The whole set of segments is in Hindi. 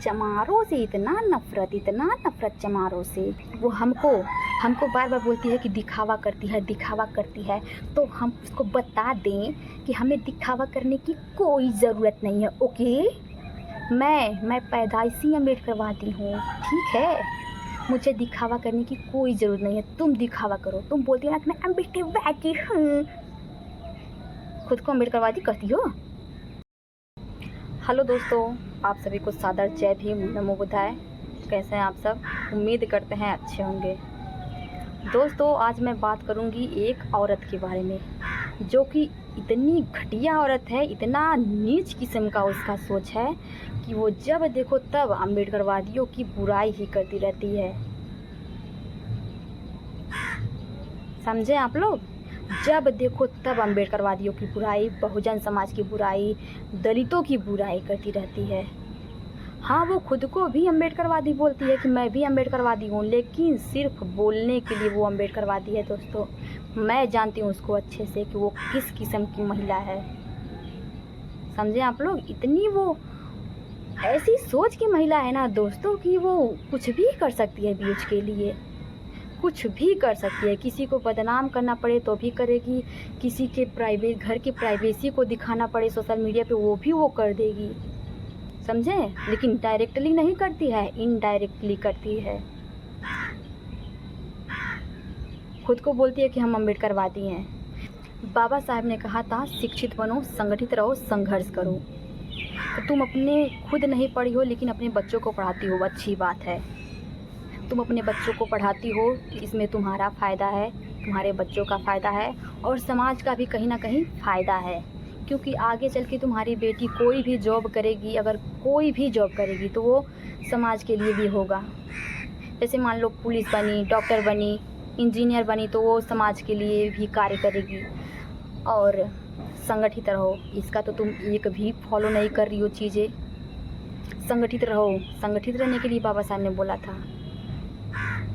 चमारों से इतना नफरत चमारों से। वो हमको हमको बार बार बोलती है कि दिखावा करती है। तो हम उसको बता दें कि हमें दिखावा करने की कोई ज़रूरत नहीं है। ओके, मैं पैदाइशी अम्बेडकरवादी हूँ, ठीक है। मुझे दिखावा करने की कोई ज़रूरत नहीं है। तुम दिखावा करो, तुम बोलती हो ना कि मैं अम्बेडकरवादी हूँ, खुद को अम्बेडकरवादी कहती हो। हेलो दोस्तों, आप सभी को सादर जय भीम, नमो बुद्धाय। कैसे हैं आप सब? उम्मीद करते हैं अच्छे होंगे। दोस्तों, आज मैं बात करूंगी एक औरत के बारे में जो कि इतनी घटिया औरत है, इतना नीच किस्म का उसका सोच है कि वो जब देखो तब अम्बेडकरवादियों की बुराई ही करती रहती है। समझे आप लोग? जब देखो तब अम्बेडकरवादियों की बुराई, बहुजन समाज की बुराई, दलितों की बुराई करती रहती है। हाँ, वो खुद को भी अम्बेडकरवादी बोलती है कि मैं भी अम्बेडकरवादी हूँ, लेकिन सिर्फ बोलने के लिए वो अम्बेडकरवादी है। दोस्तों, मैं जानती हूँ उसको अच्छे से कि वो किस किस्म की महिला है। समझे आप लोग? इतनी वो ऐसी सोच की महिला है ना दोस्तों कि वो कुछ भी कर सकती है व्यूज के लिए, कुछ भी कर सकती है। किसी को बदनाम करना पड़े तो भी करेगी, किसी के घर की प्राइवेसी को दिखाना पड़े सोशल मीडिया पे वो भी वो कर देगी। समझे? लेकिन डायरेक्टली नहीं करती है, इनडायरेक्टली करती है। खुद को बोलती है कि हम अम्बेडकरवादी हैं। बाबा साहब ने कहा था, शिक्षित बनो, संगठित रहो, संघर्ष करो। तो तुम अपने खुद नहीं पढ़ी हो लेकिन अपने बच्चों को पढ़ाती हो, अच्छी बात है। तुम अपने बच्चों को पढ़ाती हो, इसमें तुम्हारा फ़ायदा है, तुम्हारे बच्चों का फ़ायदा है और समाज का भी कहीं ना कहीं फ़ायदा है। क्योंकि आगे चल के तुम्हारी बेटी कोई भी जॉब करेगी, अगर कोई भी जॉब करेगी तो वो समाज के लिए भी होगा। जैसे मान लो पुलिस बनी, डॉक्टर बनी, इंजीनियर बनी, तो वो समाज के लिए भी कार्य करेगी। और संगठित रहो, इसका तो तुम एक भी फॉलो नहीं कर रही हो चीज़ें। संगठित रहो, संगठित रहने के लिए बाबा साहब ने बोला था,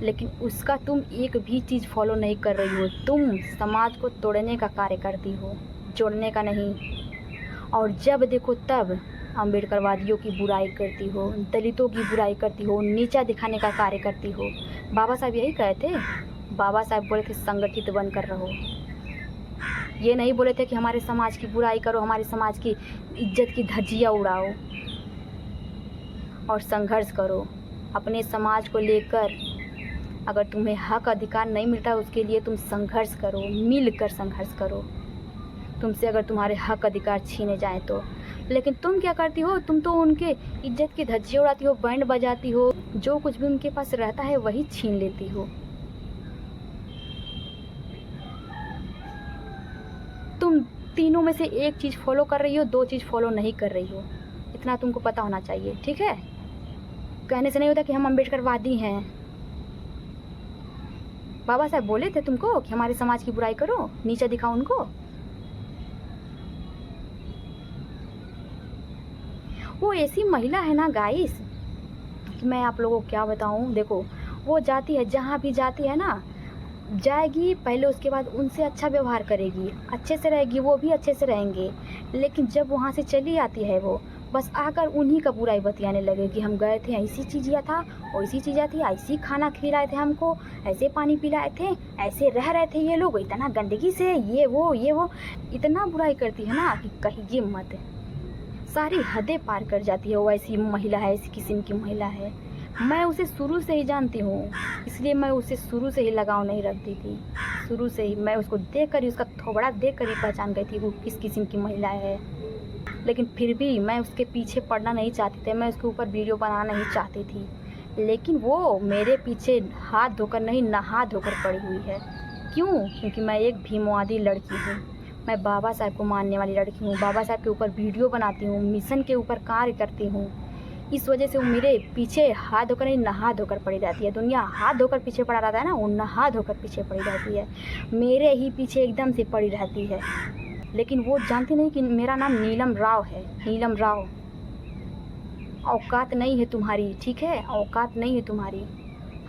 लेकिन उसका तुम एक भी चीज़ फॉलो नहीं कर रही हो। तुम समाज को तोड़ने का कार्य करती हो, जोड़ने का नहीं। और जब देखो तब अम्बेडकरवादियों की बुराई करती हो, दलितों की बुराई करती हो, नीचा दिखाने का कार्य करती हो। बाबा साहब यही कहे थे। बाबा साहब बोले थे संगठित बनकर रहो। ये नहीं बोले थे कि हमारे समाज की बुराई करो, हमारे समाज की इज्जत की धज्जियाँ उड़ाओ। और संघर्ष करो अपने समाज को लेकर। अगर तुम्हें हक अधिकार नहीं मिलता उसके लिए तुम संघर्ष करो, मिलकर संघर्ष करो। तुमसे अगर तुम्हारे हक अधिकार छीने जाए तो। लेकिन तुम क्या करती हो? तुम तो उनके इज्जत की धज्जियाँ उड़ाती हो, बैंड बजाती हो, जो कुछ भी उनके पास रहता है वही छीन लेती हो। तुम तीनों में से एक चीज़ फॉलो कर रही हो, दो चीज़ फॉलो नहीं कर रही हो। इतना तुमको पता होना चाहिए, ठीक है? कहने से नहीं होता कि हम अम्बेडकरवादी हैं। बाबा साहब बोले थे तुमको कि हमारे समाज की बुराई करो, नीचा दिखाओ उनको। वो ऐसी महिला है ना गाइस कि मैं आप लोगों को क्या बताऊं। देखो, वो जाती है, जहाँ भी जाती है ना, जाएगी पहले, उसके बाद उनसे अच्छा व्यवहार करेगी, अच्छे से रहेगी, वो भी अच्छे से रहेंगे। लेकिन जब वहाँ से चली आती है वो, बस आकर उन्हीं का बुराई बतियाने लगेगी। हम गए थे, ऐसी चीज़ या था, वैसी चीज़ थी, ऐसी खाना खिलाए थे हमको, ऐसे पानी पिलाए थे, ऐसे रह रहे थे ये लोग इतना गंदगी से, ये वो इतना बुराई करती है ना कि कहिए मत। सारी हदें पार कर जाती है। वो ऐसी महिला है, ऐसी किस्म की महिला है। मैं उसे शुरू से ही जानती हूँ, इसलिए मैं उसे शुरू से ही लगाव नहीं रखती थी। शुरू से ही मैं उसको देख कर ही, उसका थोबड़ा देख कर ही पहचान गई थी वो किस किस्म की महिला है। लेकिन फिर भी मैं उसके पीछे पड़ना नहीं चाहती थी, मैं उसके ऊपर वीडियो बनाना नहीं चाहती थी। लेकिन वो मेरे पीछे हाथ धोकर नहीं, नहा धोकर पड़ी हुई है। क्यों? क्योंकि मैं एक भीमवादी लड़की हूँ, मैं बाबा साहब को मानने वाली लड़की हूँ, बाबा साहब के ऊपर वीडियो बनाती हूँ, मिशन के ऊपर कार्य करती हूँ। इस वजह से वो मेरे पीछे हाथ धोकर नहीं, नहा धोकर पड़ी रहती है। दुनिया हाथ धोकर पीछे पड़ा रहता है ना, वो नहा धोकर पीछे पड़ी रहती है, मेरे ही पीछे एकदम से पड़ी रहती है। लेकिन वो जानती नहीं कि मेरा नाम नीलम राव है, नीलम राव। औकात नहीं है तुम्हारी, ठीक है? औकात नहीं है तुम्हारी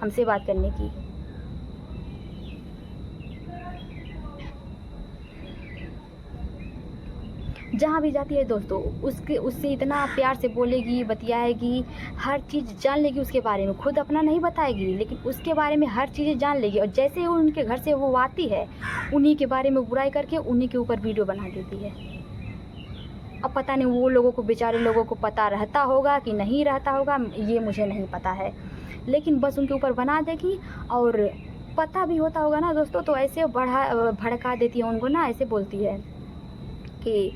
हमसे बात करने की। जहाँ भी जाती है दोस्तों उससे इतना प्यार से बोलेगी, बतियाएगी, हर चीज़ जान लेगी उसके बारे में। खुद अपना नहीं बताएगी लेकिन उसके बारे में हर चीज़ें जान लेगी। और जैसे ही उनके घर से वो आती है, उन्हीं के बारे में बुराई करके उन्हीं के ऊपर वीडियो बना देती है। अब पता नहीं वो लोगों को, बेचारे लोगों को पता रहता होगा कि नहीं रहता होगा, ये मुझे नहीं पता है, लेकिन बस उनके ऊपर बना देगी। और पता भी होता होगा ना दोस्तों, तो ऐसे भड़का देती है उनको ना, ऐसे बोलती है कि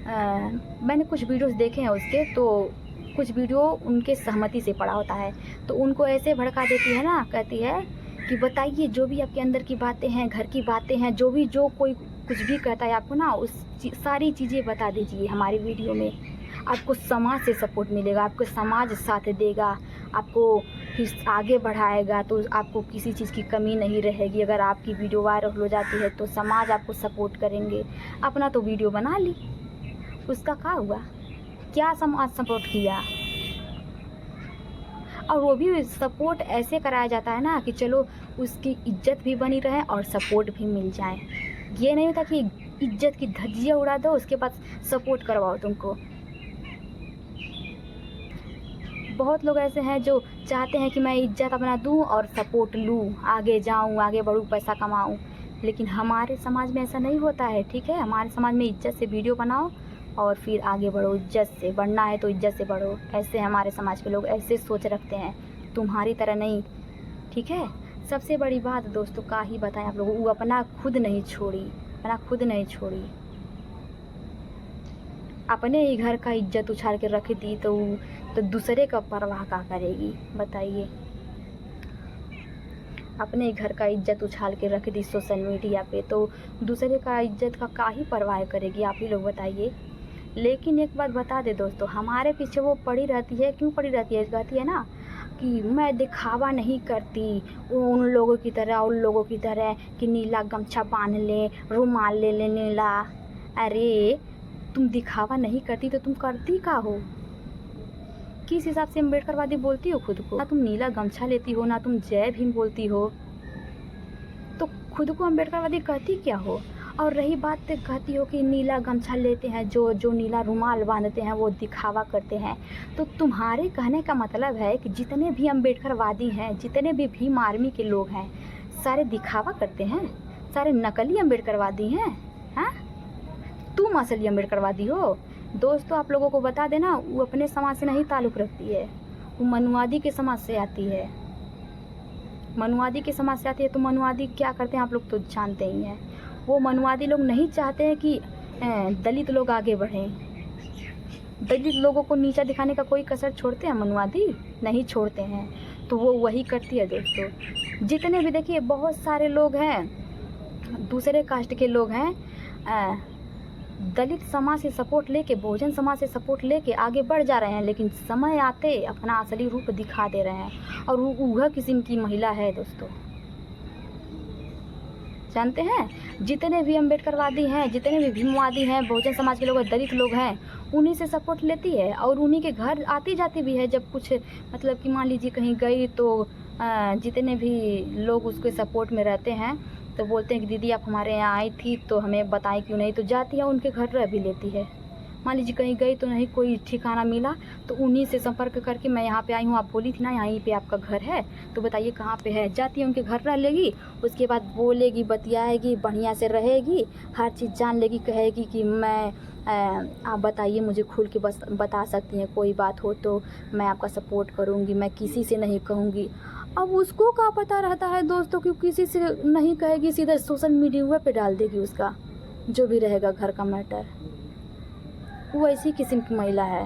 मैंने कुछ वीडियोस देखे हैं उसके, तो कुछ वीडियो उनके सहमति से पड़ा होता है, तो उनको ऐसे भड़का देती है ना, कहती है कि बताइए जो भी आपके अंदर की बातें हैं, घर की बातें हैं, जो कोई कुछ भी कहता है आपको ना, सारी चीज़ें बता दीजिए हमारी वीडियो में। आपको समाज से सपोर्ट मिलेगा, आपको समाज साथ देगा, आपको फिर आगे बढ़ाएगा, तो आपको किसी चीज़ की कमी नहीं रहेगी। अगर आपकी वीडियो वायरल हो जाती है तो समाज आपको सपोर्ट करेंगे। अपना तो वीडियो बना ली, उसका क्या हुआ? क्या समाज सपोर्ट किया? और वो भी सपोर्ट ऐसे कराया जाता है ना कि चलो उसकी इज्जत भी बनी रहे और सपोर्ट भी मिल जाए। ये नहीं होता कि इज्जत की धज्जियाँ उड़ा दो उसके बाद सपोर्ट करवाओ तुमको। बहुत लोग ऐसे हैं जो चाहते हैं कि मैं इज्जत अपना दूं और सपोर्ट लूं, आगे जाऊं, आगे बढ़ूं, पैसा कमाऊं, लेकिन हमारे समाज में ऐसा नहीं होता है। ठीक है, हमारे समाज में इज्जत से वीडियो बनाओ और फिर आगे बढ़ो, इज्जत से बढ़ना है तो इज्जत से बढ़ो। ऐसे हमारे समाज के लोग ऐसे सोच रखते हैं, तुम्हारी तरह नहीं। ठीक है, सबसे बड़ी बात दोस्तों का ही बताएं आप लोगों, वो अपना खुद नहीं छोड़ी, अपने ही घर का इज्जत उछाल के रख दी तो दूसरे का परवाह क्या करेगी बताइए। अपने ही घर का इज्जत उछाल के रख दी सोशल मीडिया पे, तो दूसरे का इज्जत का ही परवाह करेगी, आप ही लोग बताइए। लेकिन एक बात बता दे दोस्तों, हमारे पीछे वो पड़ी रहती है, क्यों पड़ी रहती है? कहती है ना कि मैं दिखावा नहीं करती उन लोगों की तरह, कि नीला गमछा बांध ले, रुमाल ले ले नीला। अरे तुम दिखावा नहीं करती तो तुम करती क्या हो? किस हिसाब से अम्बेडकरवादी बोलती हो खुद को? ना तुम नीला गमछा लेती हो, ना तुम जय भीम बोलती हो, तो खुद को अम्बेडकरवादी कहती क्या हो? और रही बात, कहती हो कि नीला गमछा लेते हैं, जो नीला रुमाल बांधते हैं वो दिखावा करते हैं। तो तुम्हारे कहने का मतलब है कि जितने भी अम्बेडकरवादी हैं, जितने भी भीम आर्मी के लोग हैं, सारे दिखावा करते हैं, सारे नकली अम्बेडकरवादी हैं? हाँ, तुम असली अम्बेडकरवादी हो? दोस्तों आप लोगों को बता देना, वो अपने समाज से नहीं ताल्लुक़ रखती है, वो मनुवादी के समाज से आती है। तो मनुवादी क्या करते हैं आप लोग तो जानते ही हैं। वो मनुवादी लोग नहीं चाहते हैं कि दलित लोग आगे बढ़ें। दलित लोगों को नीचा दिखाने का कोई कसर छोड़ते हैं मनुवादी? नहीं छोड़ते हैं। तो वो वही करती है दोस्तों। जितने भी देखिए बहुत सारे लोग हैं, दूसरे कास्ट के लोग हैं, दलित समाज से सपोर्ट लेके, बहुजन समाज से सपोर्ट लेके आगे बढ़ जा रहे हैं, लेकिन समय आते अपना असली रूप दिखा दे रहे हैं। और वो वह किस्म की महिला है दोस्तों, जानते हैं? जितने भी अम्बेडकरवादी हैं, जितने भी भीमवादी हैं, बहुजन समाज के लोग, दलित लोग हैं, उन्हीं से सपोर्ट लेती है और उन्हीं के घर आती जाती भी है। जब कुछ मतलब कि मान लीजिए कहीं गई तो जितने भी लोग उसके सपोर्ट में रहते हैं तो बोलते हैं कि दीदी आप हमारे यहाँ आई थी तो हमें बताएं क्यों नहीं, तो जाती है उनके घर रह भी लेती है। मान लीजिए कहीं गई तो नहीं कोई ठिकाना मिला तो उन्हीं से संपर्क करके मैं यहाँ पे आई हूँ, आप बोली थी ना यहीं पे आपका घर है, तो बताइए कहाँ पे है। जाती है उनके घर रह लेगी, उसके बाद बोलेगी, बतियाएगी, बढ़िया से रहेगी, हर चीज़ जान लेगी, कहेगी कि मैं आप बताइए, मुझे खुल के बस बता सकती हैं, कोई बात हो तो मैं आपका सपोर्ट करूँगी, मैं किसी से नहीं कहूँगी। अब उसको क्या पता रहता है दोस्तों कि किसी से नहीं कहेगी, सीधा सोशल मीडिया पे डाल देगी उसका जो भी रहेगा घर का मैटर। वो ऐसी किस्म की महिला है।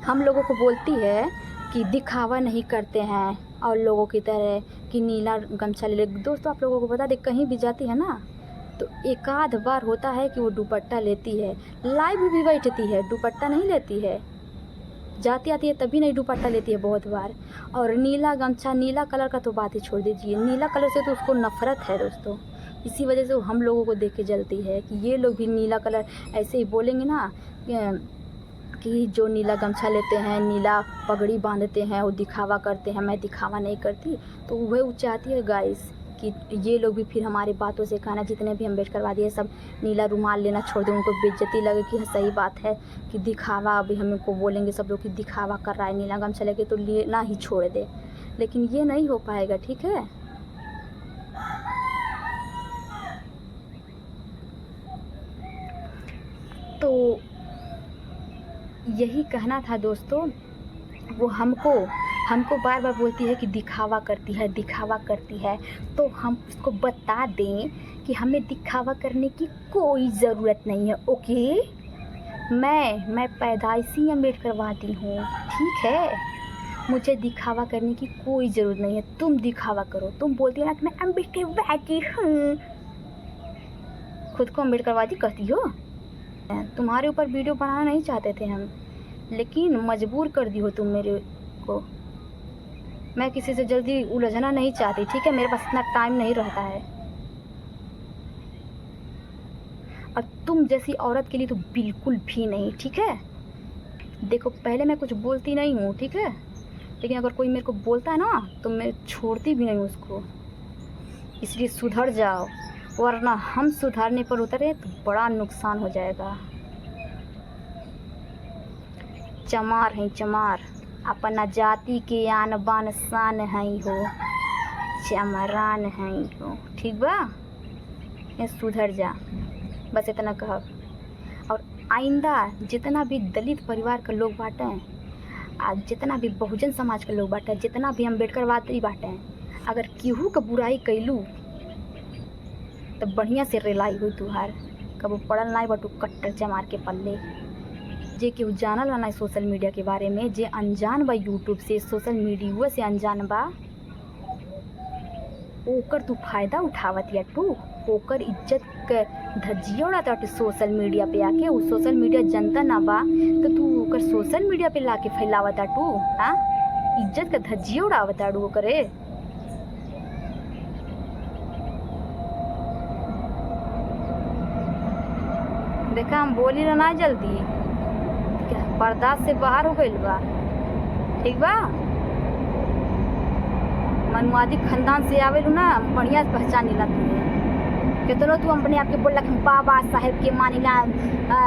हम लोगों को बोलती है कि दिखावा नहीं करते हैं और लोगों की तरह कि नीला गमछा ले ले। दोस्तों आप लोगों को बता दे, कहीं भी जाती है ना तो एक आध बार होता है कि वो दुपट्टा लेती है, लाइव भी बैठती है, दुपट्टा नहीं लेती है, जाती आती है तभी नहीं दुपट्टा लेती है बहुत बार। और नीला गमछा, नीला कलर का तो बात ही छोड़ दीजिए, नीला कलर से तो उसको नफरत है दोस्तों। इसी वजह से वो हम लोगों को देख के जलती है कि ये लोग भी नीला कलर ऐसे ही बोलेंगे ना कि जो नीला गमछा लेते हैं, नीला पगड़ी बांधते हैं, वो दिखावा करते हैं, मैं दिखावा नहीं करती। तो वह चाहती है गाइस कि ये लोग भी फिर हमारी बातों से खाना, जितने भी अम्बेडकरवादी है सब नीला रुमाल लेना छोड़ दें, उनको बेइज्जती लगे कि हाँ सही बात है कि दिखावा, अभी हम को बोलेंगे सब लोग कि दिखावा कर रहा है, नीला गमछा लेके तो लेना ही छोड़ दे, लेकिन ये नहीं हो पाएगा, ठीक है। तो यही कहना था दोस्तों। वो हमको बार बार बोलती है कि दिखावा करती है, दिखावा करती है, तो हम उसको बता दें कि हमें दिखावा करने की कोई ज़रूरत नहीं है। ओके, मैं पैदाइशी अम्बेडकरवादी हूँ, ठीक है, मुझे दिखावा करने की कोई ज़रूरत नहीं है। तुम दिखावा करो, तुम बोलती हो ना कि मैं अम्बेडकरवादी हूँ, खुद को अम्बेडकरवादी कहती हो। तुम्हारे ऊपर वीडियो बनाना नहीं चाहते थे हम, लेकिन मजबूर कर दी हो तुम मेरे को। मैं किसी से जल्दी उलझना नहीं चाहती, ठीक है, मेरे पास इतना टाइम नहीं रहता है। और तुम जैसी औरत के लिए तो बिल्कुल भी नहीं, ठीक है। देखो पहले मैं कुछ बोलती नहीं हूँ, ठीक है, लेकिन अगर कोई मेरे को बोलता है ना तो मैं छोड़ती भी नहीं उसको। इसलिए सुधर जाओ, वरना हम सुधारने पर उतरे तो बड़ा नुकसान हो जाएगा। चमार हैं चमार, अपना जाति के आन बान शान हैं हो, चमरान हैं हो, ठीक बा, ये सुधर जा, बस इतना कहब। और आइंदा जितना भी दलित परिवार के लोग बाटे, आज जितना भी बहुजन समाज के लोग बाटे, जितना भी अम्बेडकरवादी बाटे, अगर केहू का बुराई कैलू तो बढ़िया से रेलाई हुई तुहार, कबो पड़ल नहीं बटू कट्टर चमार के पल्ले। जे केहू जानल ना सोशल मीडिया के बारे में, जे अनजान बा यूट्यूब से, सोशल मीडिया से अनजान बा, ओकर तू फायदा उठावत या टू, ओकर इज्जत के धज्जिया उड़ाता टू सोशल मीडिया पे आके। वो सोशल मीडिया जनता ना बा तो तू ओकर सोशल मीडिया पे लाके फैलावता टू, हाँ, इज्जत का धज्जिया उड़ावता टू ओकरे। देखा हम बोली ना जल्दी, बर्दाश्त से बाहर हो गई बा, ठीक बा। मनुवादी खानदान से आवेलू ना, बढ़िया से पहचान ला तुम्हें। कितनो तू अपने आप के बोला कि बाबा साहेब के मानिला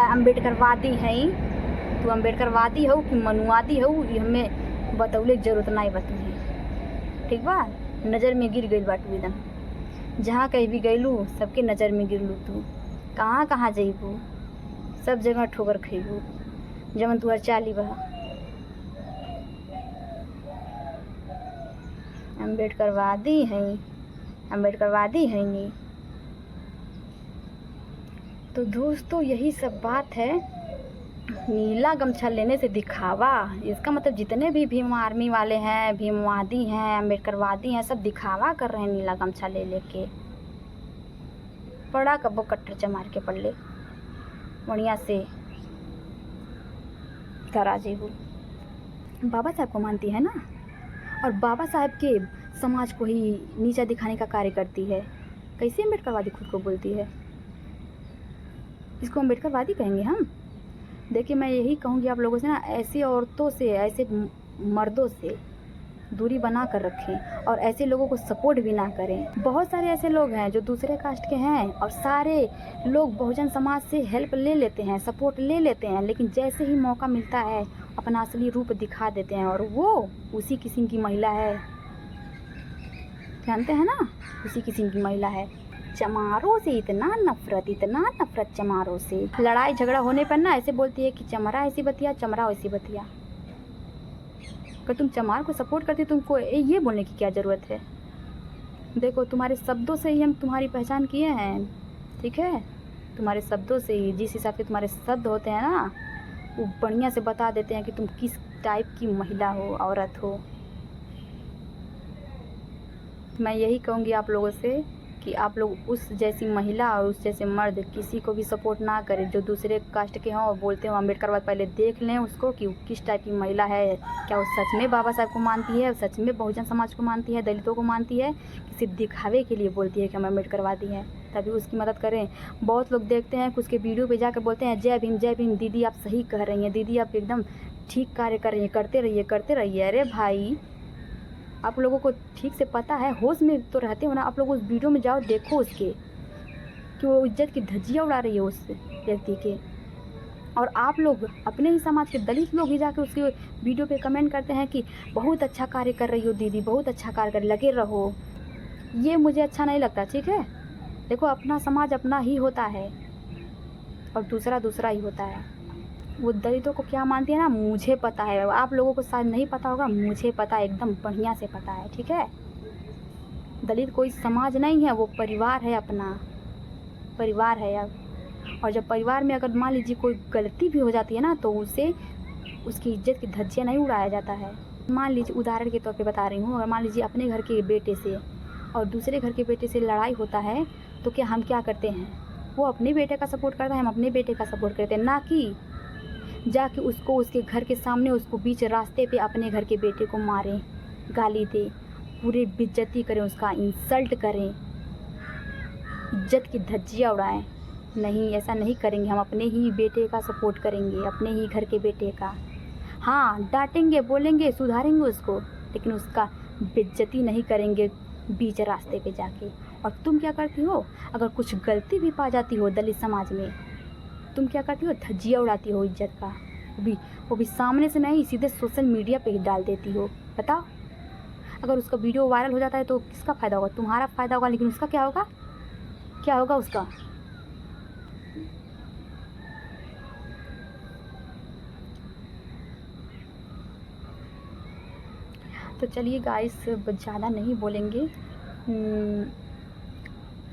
अम्बेडकरवादी हैं, तू अम्बेडकरवादी हो कि मनुवादी हो, ये हमें बतौले की जरूरत नहीं बा तुम्हें, ठीक बा। नज़र में गिर गई बाटू एकदम, जहाँ कहीं भी गईलू सबके नज़र में गिरलू तू। कहाँ कहाँ जइबू, सब जगह ठोकर खइबू, जमन तुहर चाली बा। अम्बेडकरवादी हैं, अम्बेडकरवादी हैं नी। तो दोस्तों यही सब बात है। नीला गमछा लेने से दिखावा, इसका मतलब जितने भी भीम आर्मी वाले हैं, भीमवादी हैं, अम्बेडकरवादी हैं, सब दिखावा कर रहे हैं नीला गमछा ले लेके। पड़ा कब्बो कट्टर चमार के पल्ले, बढ़िया से करा जेबू। बाबा साहब को मानती है ना, और बाबा साहब के समाज को ही नीचा दिखाने का कार्य करती है। कैसे अम्बेडकरवादी खुद को बोलती है, इसको अम्बेडकरवादी कहेंगे हम? देखिए मैं यही कहूँगी आप लोगों से ना, ऐसी औरतों से, ऐसे मर्दों से दूरी बना कर रखें और ऐसे लोगों को सपोर्ट भी ना करें। बहुत सारे ऐसे लोग हैं जो दूसरे कास्ट के हैं और सारे लोग बहुजन समाज से हेल्प ले लेते हैं, सपोर्ट ले लेते हैं, लेकिन जैसे ही मौका मिलता है अपना असली रूप दिखा देते हैं, और वो उसी किस्म की महिला है, जानते हैं ना, उसी किस्म की महिला है। चमारों से इतना नफरत चमारों से। लड़ाई झगड़ा होने पर ना ऐसे बोलती है कि चमरा ऐसी बतिया, चमरा वैसी बतिया। अगर तुम चमार को सपोर्ट करती तुमको ये बोलने की क्या ज़रूरत है? देखो तुम्हारे शब्दों से ही हम तुम्हारी पहचान किए हैं, ठीक है, तुम्हारे शब्दों से ही, जिस हिसाब से तुम्हारे शब्द होते हैं ना, वो बढ़िया से बता देते हैं कि तुम किस टाइप की महिला हो, औरत हो। मैं यही कहूँगी आप लोगों से कि आप लोग उस जैसी महिला और उस जैसे मर्द किसी को भी सपोर्ट ना करें जो दूसरे कास्ट के हों और बोलते हो अम्बेडकरवाद। पहले देख लें उसको कि वो किस टाइप की महिला है, क्या वो सच में बाबा साहब को मानती है, सच में बहुजन समाज को मानती है, दलितों को मानती है, कि सिर्फ दिखावे के लिए बोलती है कि हम अम्बेडकरवादी हैं। तभी उसकी मदद करें। बहुत लोग देखते हैं कुछ के वीडियो पे जाकर बोलते हैं जय भीम दीदी आप सही कह रही हैं, दीदी आप एकदम ठीक कार्य कर रही हैं, करते रहिए। अरे भाई आप लोगों को ठीक से पता है, होश में तो रहते हो ना आप लोग। उस वीडियो में जाओ, देखो उसके कि वो इज्जत की धज्जियाँ उड़ा रही है उस व्यक्ति के। और आप लोग अपने ही समाज के दलित लोग ही जाके उसके वीडियो पे कमेंट करते हैं कि बहुत अच्छा कार्य कर रही हो दीदी, बहुत अच्छा कार्य कर, लगे रहो। ये मुझे अच्छा नहीं लगता, ठीक है। देखो, अपना समाज अपना ही होता है और दूसरा दूसरा ही होता है। वो दलितों को क्या मानती है ना, मुझे पता है। आप लोगों को शायद नहीं पता होगा, मुझे पता है, एकदम बढ़िया से पता है, ठीक है। दलित कोई समाज नहीं है, वो परिवार है, अपना परिवार है। और जब परिवार में अगर मान लीजिए कोई गलती भी हो जाती है ना, तो उसे उसकी इज्जत की धज्जियाँ नहीं उड़ाया जाता है। मान लीजिए, उदाहरण के तौर पे बता रही हूँ, अगर मान लीजिए अपने घर के बेटे से और दूसरे घर के बेटे से लड़ाई होता है, तो क्या हम क्या करते हैं, वो अपने बेटे का सपोर्ट करता है, हम अपने बेटे का सपोर्ट करते हैं, ना कि जाके उसको उसके घर के सामने, उसको बीच रास्ते पे अपने घर के बेटे को मारें, गाली दें, पूरे बेइज्जती करें, उसका इंसल्ट करें, इज्जत की धज्जियाँ उड़ाएं। नहीं, ऐसा नहीं करेंगे। हम अपने ही बेटे का सपोर्ट करेंगे, अपने ही घर के बेटे का। हाँ, डांटेंगे, बोलेंगे, सुधारेंगे उसको, लेकिन उसका बेइज्जती नहीं करेंगे बीच रास्ते पे जाके। और तुम क्या करती हो, अगर कुछ गलती भी पा जाती हो दलित समाज में, तुम क्या करती हो, धज्जियाँ उड़ाती हो इज्जत का। वो भी सामने से नहीं, सीधे सोशल मीडिया पे ही डाल देती हो। बताओ, अगर उसका वीडियो वायरल हो जाता है तो किसका फ़ायदा होगा, तुम्हारा फ़ायदा होगा, लेकिन उसका क्या होगा, क्या होगा उसका। तो चलिए गाइस, ज़्यादा नहीं बोलेंगे,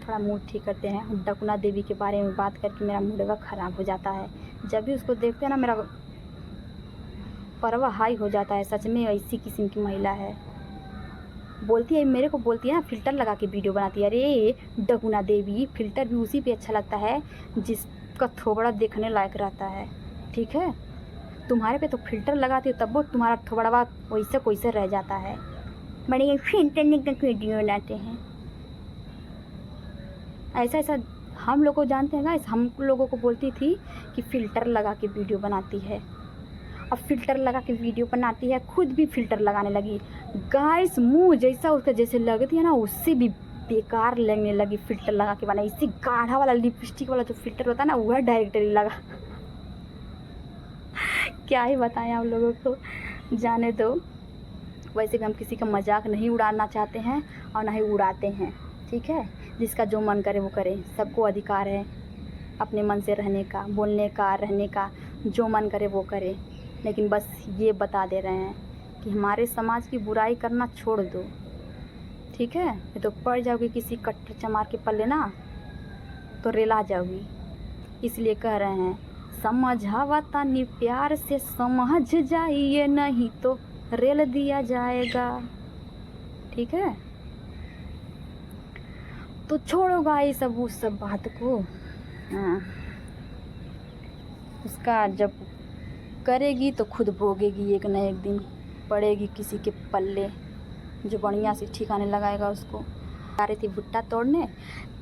थोड़ा मूड ठीक करते हैं। डकुना देवी के बारे में बात करके मेरा मूड ख़राब हो जाता है। जब भी उसको देखते हैं ना, मेरा परवा हाई हो जाता है। सच में ऐसी किस्म की महिला है। बोलती है, मेरे को बोलती है ना, फ़िल्टर लगा के वीडियो बनाती है। अरे डकुना देवी, फ़िल्टर भी उसी पे अच्छा लगता है जिसका थोबड़ा देखने लायक रहता है, ठीक है। तुम्हारे पे तो फ़िल्टर लगाती हो, तब वो तुम्हारा थोबड़ा वैसे वैसे रह जाता है। बड़े फ़िल्टर निकल के वीडियो बनाते हैं, ऐसा ऐसा हम लोग को जानते हैं गाइस। हम लोगों को बोलती थी कि फ़िल्टर लगा के वीडियो बनाती है। अब फ़िल्टर लगा के वीडियो बनाती है, खुद भी फ़िल्टर लगाने लगी गाइस। मुँह जैसा उसका जैसे लगती है ना, उससे भी बेकार लगने लगी फ़िल्टर लगा के बनाई। इससे गाढ़ा वाला लिपस्टिक वाला जो फ़िल्टर होता है ना, वह डायरेक्टली लगा। क्या ही बताएं आप लोगों को, जाने दो। वैसे भी हम किसी का मजाक नहीं उड़ाना चाहते हैं और ना ही उड़ाते हैं, ठीक है। जिसका जो मन करे वो करे, सबको अधिकार है अपने मन से रहने का, बोलने का, रहने का, जो मन करे वो करे। लेकिन बस ये बता दे रहे हैं कि हमारे समाज की बुराई करना छोड़ दो, ठीक है। ये तो पड़ जाओगी किसी कट्टर चमार के पल्ले ना, तो रेला जाओगी। इसलिए कह रहे हैं, समझावता नहीं प्यार से समझ जाइए, नहीं तो रेल दिया जाएगा, ठीक है। तो छोड़ो गाइस सब उस सब बात को। हाँ, उसका जब करेगी तो खुद भोगेगी, एक न एक दिन पड़ेगी किसी के पल्ले जो बढ़िया से ठिकाने लगाएगा उसको। आ रही थी भुट्टा तोड़ने,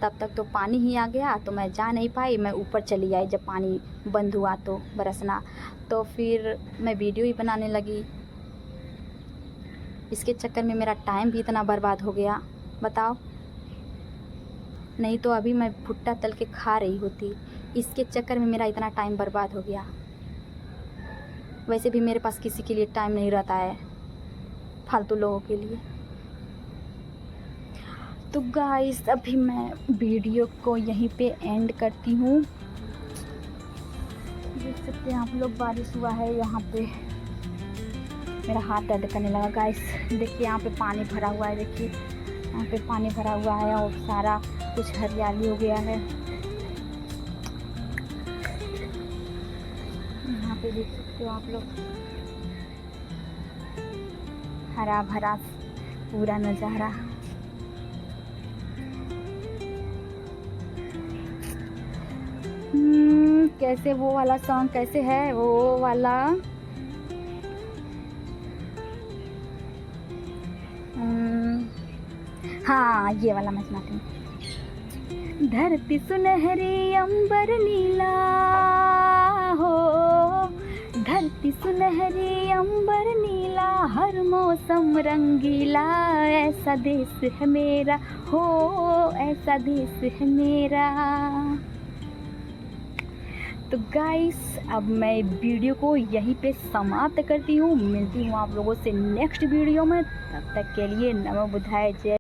तब तक तो पानी ही आ गया, तो मैं जा नहीं पाई। मैं ऊपर चली आई जब पानी बंद हुआ तो बरसना, तो फिर मैं वीडियो ही बनाने लगी। इसके चक्कर में मेरा टाइम भी इतना बर्बाद हो गया, बताओ। नहीं तो अभी मैं भुट्टा तल के खा रही होती। इसके चक्कर में मेरा इतना टाइम बर्बाद हो गया। वैसे भी मेरे पास किसी के लिए टाइम नहीं रहता है, फालतू लोगों के लिए। तो गाइस, अभी मैं वीडियो को यहीं पे एंड करती हूँ। देख सकते हैं आप लोग, बारिश हुआ है यहाँ पे। मेरा हाथ दर्द करने लगा गाइस। देखिए यहाँ पे पानी भरा हुआ है, देखिए यहाँ पे पानी भरा हुआ है और सारा कुछ हरियाली हो गया है। यहाँ पे देख सकते हो आप लोग, हरा भरा पूरा नज़ारा। कैसे वो वाला सॉन्ग कैसे है, वो वाला हाँ, ये वाला मैं सुनाती हूँ। धरती सुनहरी अंबर नीला हो, धरती धरती सुनहरी अंबर नीला, हर मौसम रंगीला, ऐसा देश है मेरा, हो ऐसा देश है मेरा। तो गाइस अब मैं वीडियो को यहीं पे समाप्त करती हूँ। मिलती हूँ आप लोगों से नेक्स्ट वीडियो में। तब तक के लिए नमो बुद्धाय, जय